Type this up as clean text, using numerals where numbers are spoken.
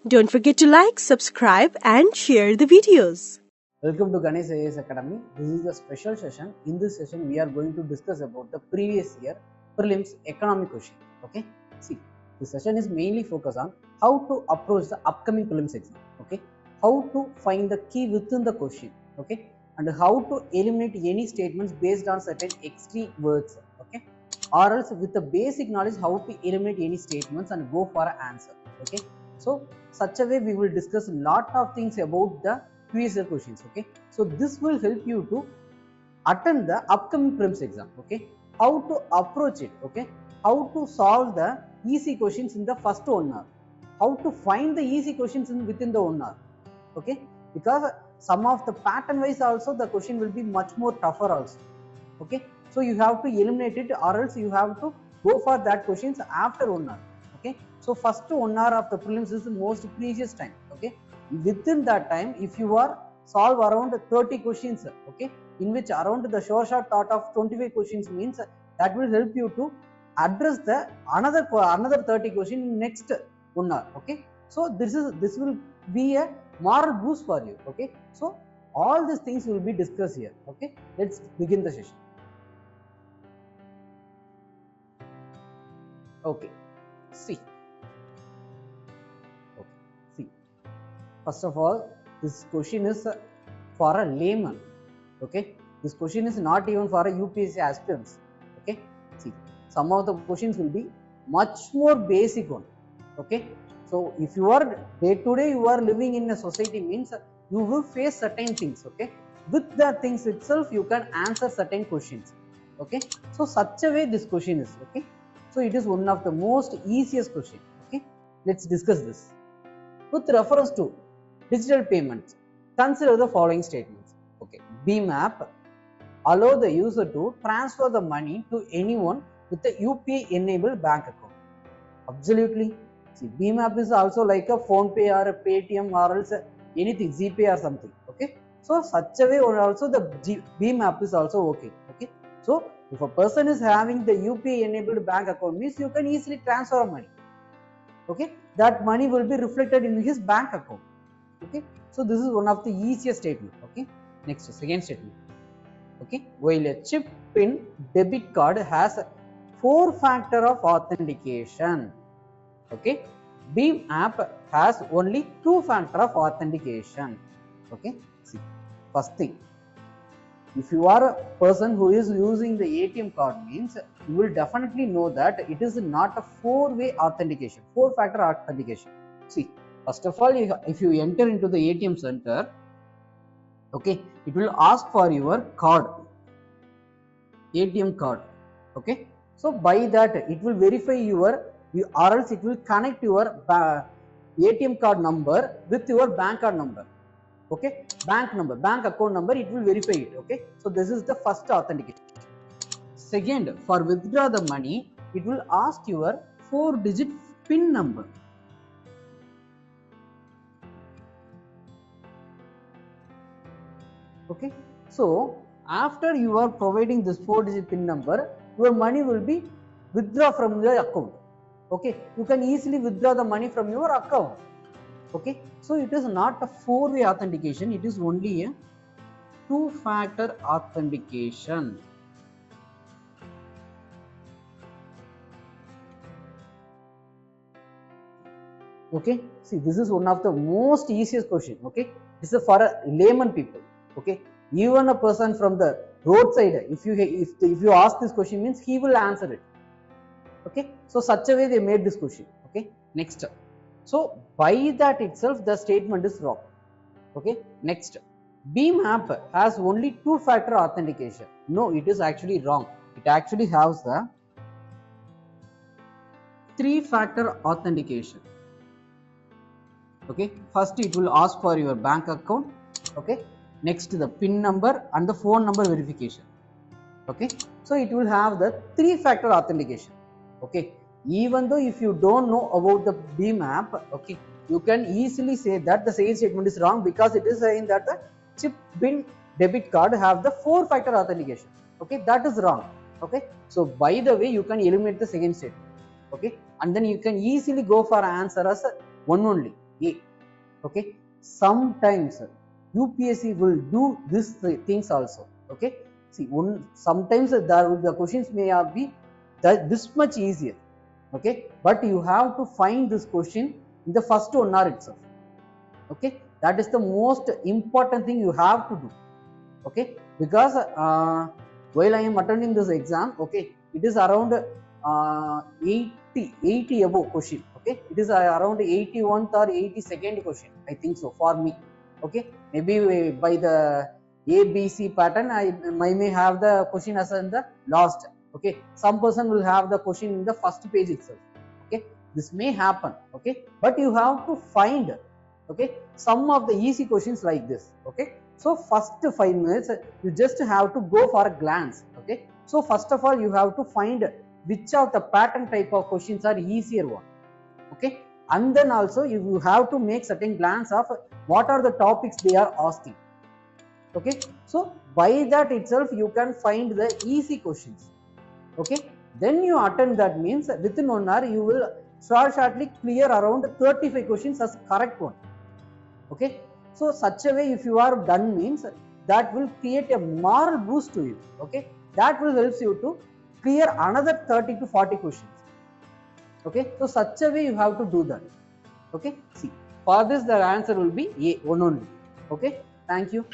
Don't forget to like, subscribe and share the videos. Welcome to Ganesh IAS Academy. This is a special session. In this session, we are going to discuss about the previous year prelims economic question. Okay. See, this session is mainly focused on how to approach the upcoming prelims exam. Okay. How to find the key within the question. Okay. And how to eliminate any statements based on certain extreme words. Okay. Or else with the basic knowledge how to eliminate any statements and go for an answer. Okay. So such a way we will discuss a lot of things about the previous year questions. Okay, so this will help you to attend the upcoming prelims exam. Okay, how to approach it. Okay, how to solve the easy questions in the first 1 hour, how to find the easy questions within the 1 hour. Okay, because some of the pattern wise also the question will be much more tougher also. Okay, so you have to eliminate it or else you have to go for that questions after 1 hour. Okay, so first 1 hour of the prelims is the most precious time. Okay, within that time if you are solve around 30 questions, okay, in which around the short thought of 25 questions means that will help you to address the another 30 question in next 1 hour. Okay, so this will be a moral boost for you. Okay, so all these things will be discussed here. Okay, let's begin the session. Okay, see. Okay, see. First of all, this question is for a layman. Okay, this question is not even for a UPSC aspirants. Okay, see, some of the questions will be much more basic one. Okay, so if you are day to day you are living in a society means you will face certain things. Okay, with the things itself you can answer certain questions. Okay, so such a way this question is. Okay, so it is one of the most easiest question. Okay, let's discuss this. With reference to digital payments, consider the following statements. Okay, bhim app allow the user to transfer the money to anyone with a UPI enabled bank account. Absolutely. See, bhim app is also like a phone pay or a Paytm or else anything, GPay or something. Okay, so such a way or also the bhim app is also okay. Okay, so if a person is having the UPI enabled bank account means you can easily transfer money. Okay, that money will be reflected in his bank account. Okay, so this is one of the easiest statement. Okay, next second statement. Okay, while a chip pin debit card has 4-factor of authentication. Okay, bhim app has only 2-factor of authentication. Okay, see, first thing, if you are a person who is using the ATM card means you will definitely know that it is not a 4-way authentication, 4-factor authentication. See, first of all, if you enter into the ATM center, okay, it will ask for your card, ATM card. Okay, so by that it will verify your or else it will connect your ATM card number with your bank card number. Okay, bank account number, it will verify it. Okay, so this is the first authentication. Second, for withdraw the money, it will ask your 4-digit PIN number. Okay, so after you are providing this 4-digit PIN number, your money will be withdraw from your account. Okay, you can easily withdraw the money from your account. Okay, so it is not a 4-way authentication, it is only a 2-factor authentication. Okay, see, this is one of the most easiest question. Okay, this is for a layman people. Okay, even a person from the roadside, if you ask this question means he will answer it. Okay, so such a way they made this question. Okay, next. So by that itself the statement is wrong. Okay, next, bhim app has only 2-factor authentication. No, it is actually wrong. It actually has the 3-factor authentication. Okay, first it will ask for your bank account. Okay, next the PIN number and the phone number verification. Okay, so it will have the 3-factor authentication. Okay, even though if you don't know about the bhim app, okay, you can easily say that the same statement is wrong because it is saying that the chip pin debit card have the 4-factor authentication. Okay, that is wrong. Okay, so by the way you can eliminate the second statement. Okay, and then you can easily go for answer as one only. A. Okay, sometimes UPSC will do these things also. Okay, see, sometimes the questions may be this much easier. Okay, but you have to find this question in the first 1 hour itself. Okay, that is the most important thing you have to do. Okay, because while I am attending this exam, okay, it is around 80 above question. Okay, it is around 81st or 82nd question, I think so, for me. Okay, maybe by the ABC pattern, I may have the question as in the last. Okay, some person will have the question in the first page itself. Okay, this may happen. Okay, but you have to find, okay, some of the easy questions like this. Okay, so first 5 minutes you just have to go for a glance. Okay, so first of all you have to find which of the pattern type of questions are easier one. Okay, and then also you have to make certain glance of what are the topics they are asking. Okay, so by that itself you can find the easy questions. Okay, then you attend, that means within 1 hour you will shortly clear around 35 questions as correct one. Okay, so such a way if you are done means that will create a moral boost to you. Okay, that will help you to clear another 30 to 40 questions. Okay, so such a way you have to do that. Okay, see, for this the answer will be A, one only. Okay, thank you.